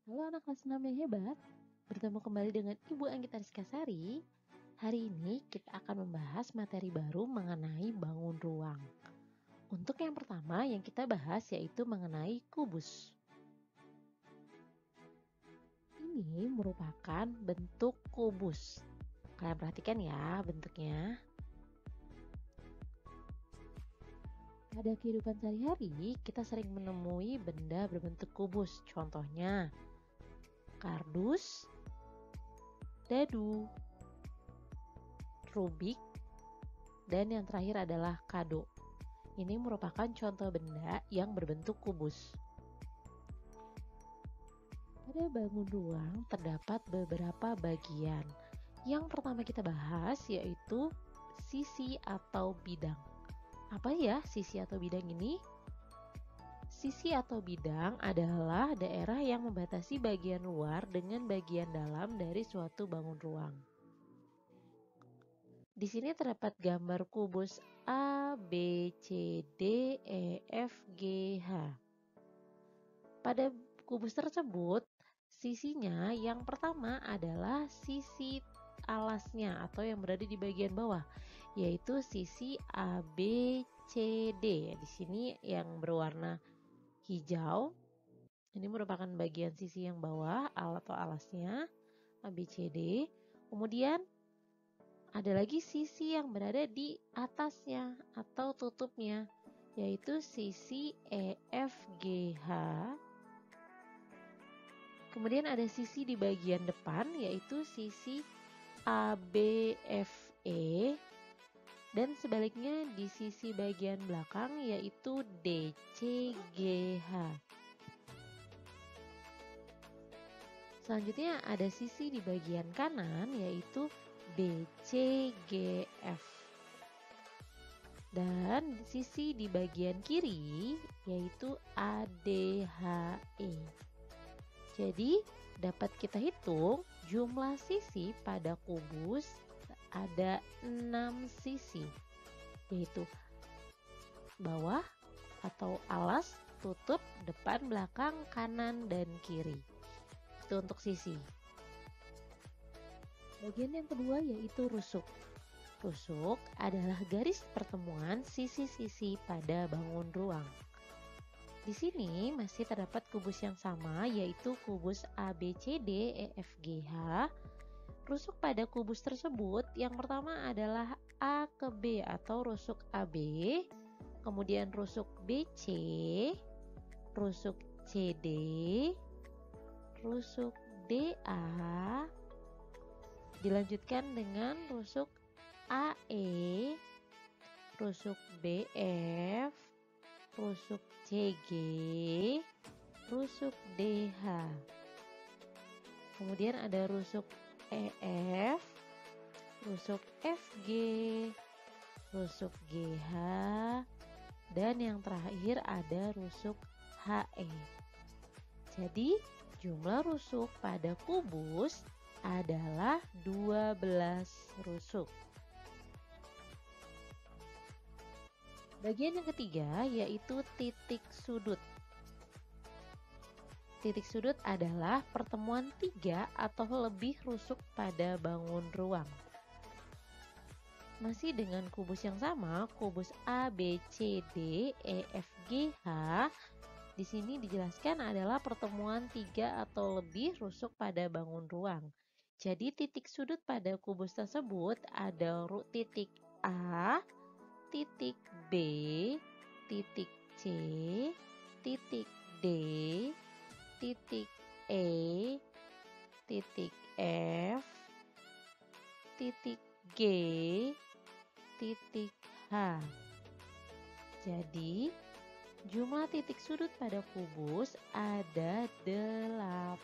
Halo anak kelas 6 yang hebat, bertemu kembali dengan Ibu Anggita Rizkasari. Hari ini kita akan membahas materi baru mengenai bangun ruang. Untuk yang pertama yang kita bahas yaitu mengenai kubus. Ini merupakan bentuk kubus. Kalian perhatikan ya bentuknya. Pada kehidupan sehari-hari, kita sering menemui benda berbentuk kubus. Contohnya, kardus, dadu, rubik, dan yang terakhir adalah kado. Ini merupakan contoh benda yang berbentuk kubus. Pada bangun ruang terdapat beberapa bagian. Yang pertama kita bahas yaitu sisi atau bidang. Apa ya sisi atau bidang ini? Sisi atau bidang adalah daerah yang membatasi bagian luar dengan bagian dalam dari suatu bangun ruang. Di sini terdapat gambar kubus A, B, C, D, E, F, G, H. Pada kubus tersebut, sisinya yang pertama adalah sisi alasnya atau yang berada di bagian bawah, yaitu sisi A, B, C, D. Di sini yang berwarna hijau, ini merupakan bagian sisi yang bawah atau alasnya, A, B, C, D. Kemudian ada lagi sisi yang berada di atasnya atau tutupnya, yaitu sisi E, F, G, H. Kemudian ada sisi di bagian depan, yaitu sisi A, B, F, E. Dan sebaliknya di sisi bagian belakang, yaitu D, C, G, H. Selanjutnya ada sisi di bagian kanan, yaitu B, C, G, F. Dan sisi di bagian kiri yaitu A, D, H, E. Jadi dapat kita hitung jumlah sisi pada kubus ada 6 sisi, yaitu bawah atau alas, tutup, depan, belakang, kanan, dan kiri. Itu untuk sisi. Bagian yang kedua yaitu rusuk. Rusuk adalah garis pertemuan sisi-sisi pada bangun ruang. Di sini masih terdapat kubus yang sama yaitu kubus A, B, C, D, E, F, G, H. Rusuk pada kubus tersebut yang pertama adalah A ke B atau rusuk AB, kemudian rusuk BC, rusuk CD, rusuk DA, dilanjutkan dengan rusuk AE, rusuk BF, rusuk CG, rusuk DH. Kemudian ada rusuk EF, rusuk FG, rusuk GH, dan yang terakhir ada rusuk HE. Jadi jumlah rusuk pada kubus adalah 12 rusuk. Bagian yang ketiga yaitu titik sudut. Titik sudut adalah pertemuan 3 atau lebih rusuk pada bangun ruang. Masih dengan kubus yang sama, kubus A, B, C, D, E, F, G, H. Di sini dijelaskan adalah pertemuan 3 atau lebih rusuk pada bangun ruang. Jadi titik sudut pada kubus tersebut ada titik A, titik B, titik C, titik D, titik E, titik F, titik G, titik H. Jadi jumlah titik sudut pada kubus ada 8.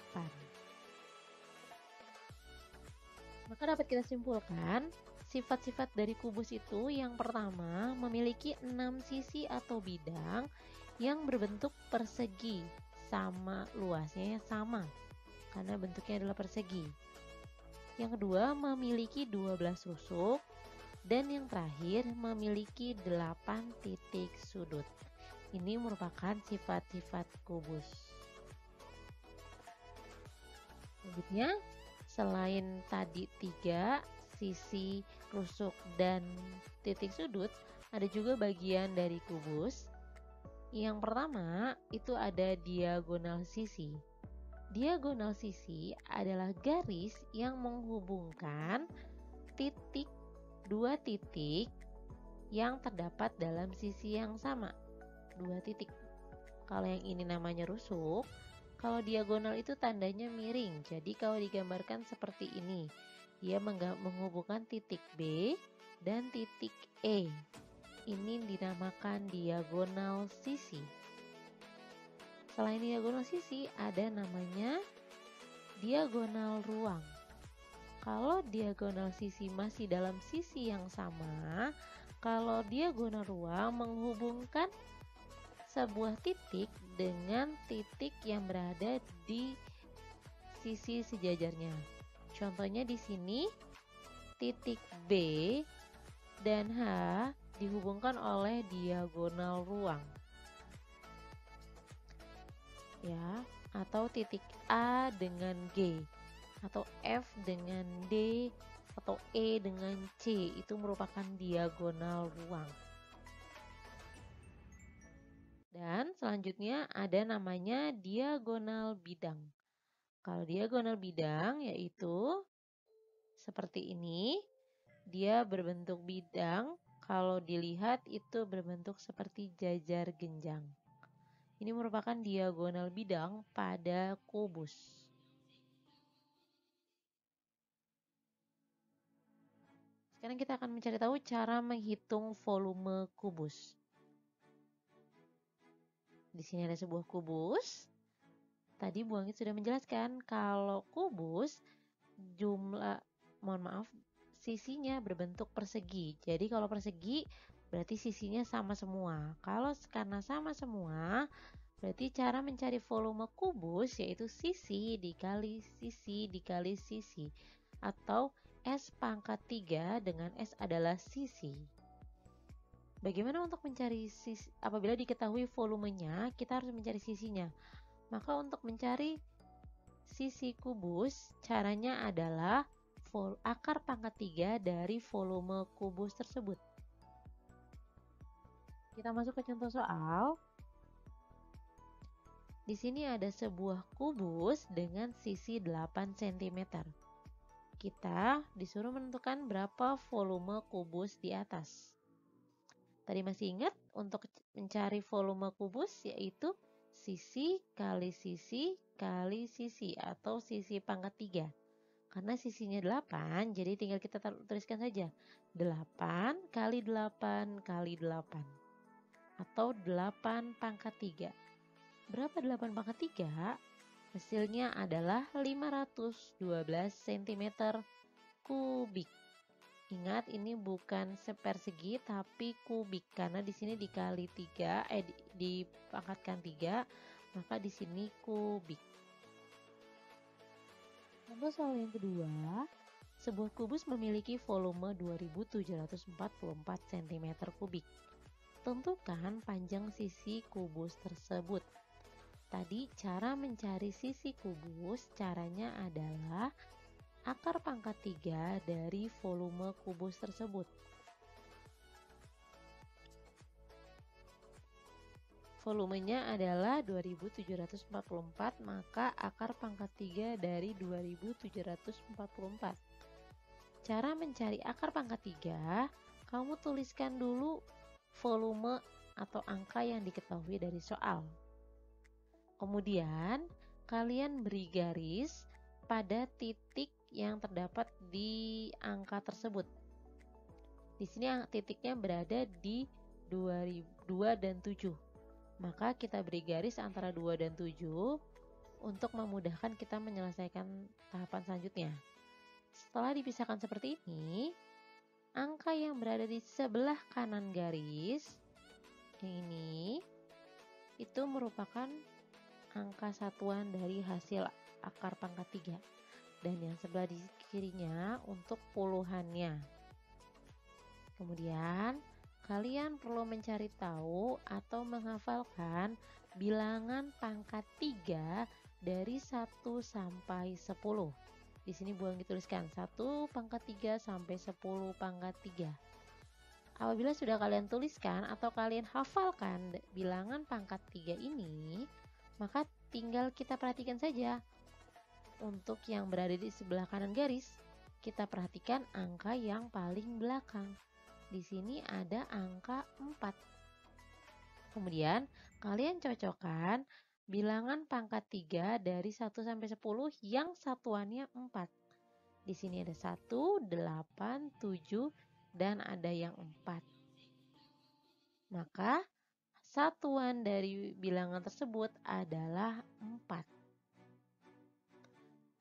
Maka dapat kita simpulkan sifat-sifat dari kubus itu yang pertama memiliki 6 sisi atau bidang yang berbentuk persegi, sama luasnya sama karena bentuknya adalah persegi. Yang kedua memiliki 12 rusuk dan yang terakhir memiliki 8 titik sudut. Ini merupakan sifat-sifat kubus. Selanjutnya, selain tadi 3 sisi rusuk dan titik sudut, ada juga bagian dari kubus. Yang pertama itu ada diagonal sisi. Diagonal sisi adalah garis yang menghubungkan dua titik yang terdapat dalam sisi yang sama. Dua titik. Kalau yang ini namanya rusuk, kalau diagonal itu tandanya miring. Jadi kalau digambarkan seperti ini, dia menghubungkan titik B dan titik E. Ini dinamakan diagonal sisi. Selain diagonal sisi, ada namanya diagonal ruang. Kalau diagonal sisi masih dalam sisi yang sama, kalau diagonal ruang menghubungkan sebuah titik dengan titik yang berada di sisi sejajarnya. Contohnya di sini, titik B dan H dihubungkan oleh diagonal ruang. Ya, atau titik A dengan G, atau F dengan D, atau E dengan C, itu merupakan diagonal ruang. Dan selanjutnya ada namanya diagonal bidang. Kalau diagonal bidang yaitu seperti ini, dia berbentuk bidang. Kalau dilihat itu berbentuk seperti jajar genjang. Ini merupakan diagonal bidang pada kubus. Sekarang kita akan mencari tahu cara menghitung volume kubus. Di sini ada sebuah kubus. Tadi Bu Anggit sudah menjelaskan kalau kubus sisinya berbentuk persegi. Jadi kalau persegi berarti sisinya sama semua. Kalau karena sama semua, berarti cara mencari volume kubus yaitu sisi dikali sisi dikali sisi, atau S pangkat 3 dengan S adalah sisi. Bagaimana untuk mencari sisi? Apabila diketahui volumenya, kita harus mencari sisinya. Maka untuk mencari sisi kubus, caranya adalah akar pangkat 3 dari volume kubus tersebut. Kita masuk ke contoh soal. Di sini ada sebuah kubus dengan sisi 8 cm. Kita disuruh menentukan berapa volume kubus di atas. Tadi masih ingat untuk mencari volume kubus yaitu sisi kali sisi kali sisi atau sisi pangkat 3. Karena sisinya 8, jadi tinggal kita tuliskan saja 8 kali 8 kali 8 atau 8 pangkat 3. Berapa 8 pangkat 3? Hasilnya adalah 512 cm kubik. Ingat ini bukan persegi tapi kubik karena di sini dikali 3, dipangkatkan 3, maka di sini kubik. Contoh soal yang kedua, sebuah kubus memiliki volume 2744 cm kubik. Tentukan panjang sisi kubus tersebut. Tadi cara mencari sisi kubus, caranya adalah akar pangkat 3 dari volume kubus tersebut. Volumenya adalah 2744, maka akar pangkat 3 dari 2744. Cara mencari akar pangkat 3, kamu tuliskan dulu volume atau angka yang diketahui dari soal. Kemudian, kalian beri garis pada titik yang terdapat di angka tersebut. Di sini titiknya berada di 2 dan 7. Maka kita beri garis antara 2 dan 7 untuk memudahkan kita menyelesaikan tahapan selanjutnya. Setelah dipisahkan seperti ini, angka yang berada di sebelah kanan garis yang ini itu merupakan angka satuan dari hasil akar pangkat 3. Dan yang sebelah di kirinya untuk puluhannya. Kemudian kalian perlu mencari tahu atau menghafalkan bilangan pangkat 3 dari 1 sampai 10. Di sini Bu Anggi tuliskan 1 pangkat 3 sampai 10 pangkat 3. Apabila sudah kalian tuliskan atau kalian hafalkan bilangan pangkat 3 ini, maka tinggal kita perhatikan saja. Untuk yang berada di sebelah kanan garis, kita perhatikan angka yang paling belakang. Di sini ada angka 4. Kemudian kalian cocokkan bilangan pangkat 3 dari 1 sampai 10 yang satuannya 4. Di sini ada 1, 8, 7, dan ada yang 4. Maka satuan dari bilangan tersebut adalah 4.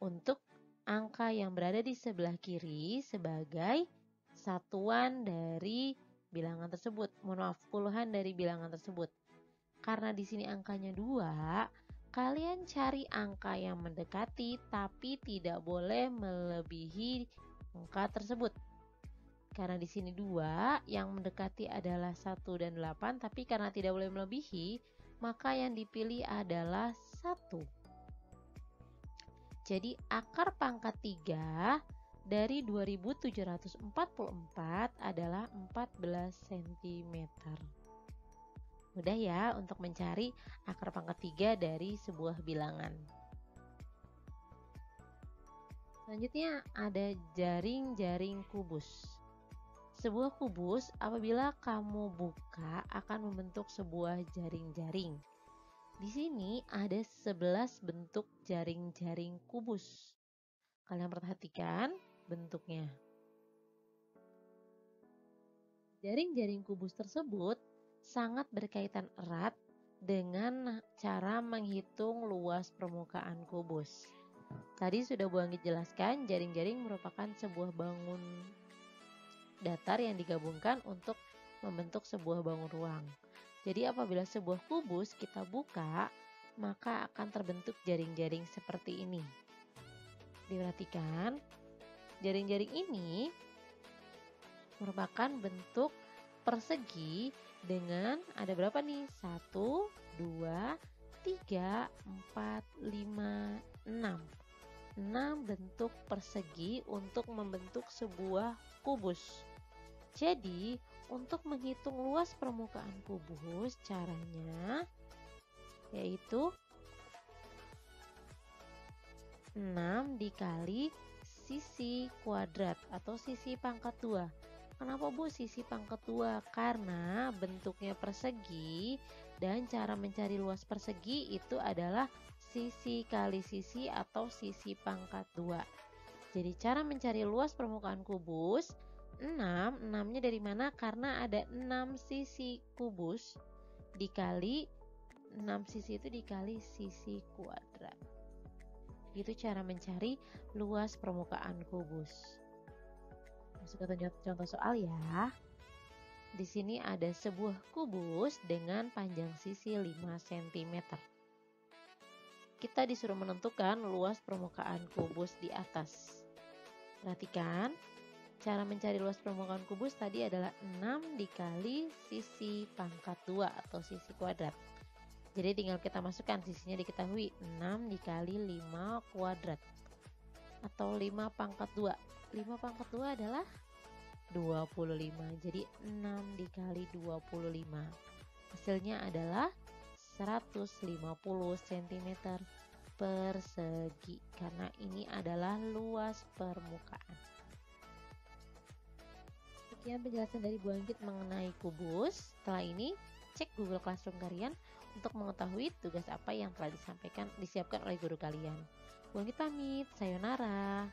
Untuk angka yang berada di sebelah kiri sebagai satuan dari bilangan tersebut. Mohon maaf, puluhan dari bilangan tersebut. Karena di sini angkanya 2, kalian cari angka yang mendekati tapi tidak boleh melebihi angka tersebut. Karena di sini 2, yang mendekati adalah 1 dan 8, tapi karena tidak boleh melebihi, maka yang dipilih adalah 1. Jadi akar pangkat 3 dari 2744 adalah 14 cm. Mudah ya untuk mencari akar pangkat 3 dari sebuah bilangan. Selanjutnya ada jaring-jaring kubus. Sebuah kubus apabila kamu buka akan membentuk sebuah jaring-jaring. Di sini ada 11 bentuk jaring-jaring kubus. Kalian perhatikan bentuknya. Jaring-jaring kubus tersebut sangat berkaitan erat dengan cara menghitung luas permukaan kubus. Tadi sudah Bu Anggi jelaskan, jaring-jaring merupakan sebuah bangun datar yang digabungkan untuk membentuk sebuah bangun ruang. Jadi apabila sebuah kubus kita buka, maka akan terbentuk jaring-jaring seperti ini. Diperhatikan, jaring-jaring ini merupakan bentuk persegi dengan ada berapa nih? 1, 2, 3, 4, 5, 6. 6 bentuk persegi untuk membentuk sebuah kubus. Jadi, untuk menghitung luas permukaan kubus, caranya yaitu 6 dikali sisi kuadrat atau sisi pangkat 2. Kenapa Bu sisi pangkat 2? Karena bentuknya persegi dan cara mencari luas persegi itu adalah sisi kali sisi atau sisi pangkat 2. Jadi cara mencari luas permukaan kubus 6, 6-nya dari mana? Karena ada 6 sisi kubus dikali 6 sisi itu dikali sisi kuadrat. Itu cara mencari luas permukaan kubus. Masuk ke contoh soal ya. Di sini ada sebuah kubus dengan panjang sisi 5 cm. Kita disuruh menentukan luas permukaan kubus di atas. Perhatikan, cara mencari luas permukaan kubus tadi adalah 6 dikali sisi pangkat 2 atau sisi kuadrat. Jadi tinggal kita masukkan sisinya diketahui 6 dikali 5 kuadrat atau 5 pangkat 2. 5 pangkat 2 adalah 25. Jadi 6 dikali 25. Hasilnya adalah 150 cm persegi karena ini adalah luas permukaan. Sekian penjelasan dari Bu Anggit mengenai kubus. Setelah ini cek Google Classroom kalian untuk mengetahui tugas apa yang telah disiapkan oleh guru kalian. Bu Anggit pamit, sayonara.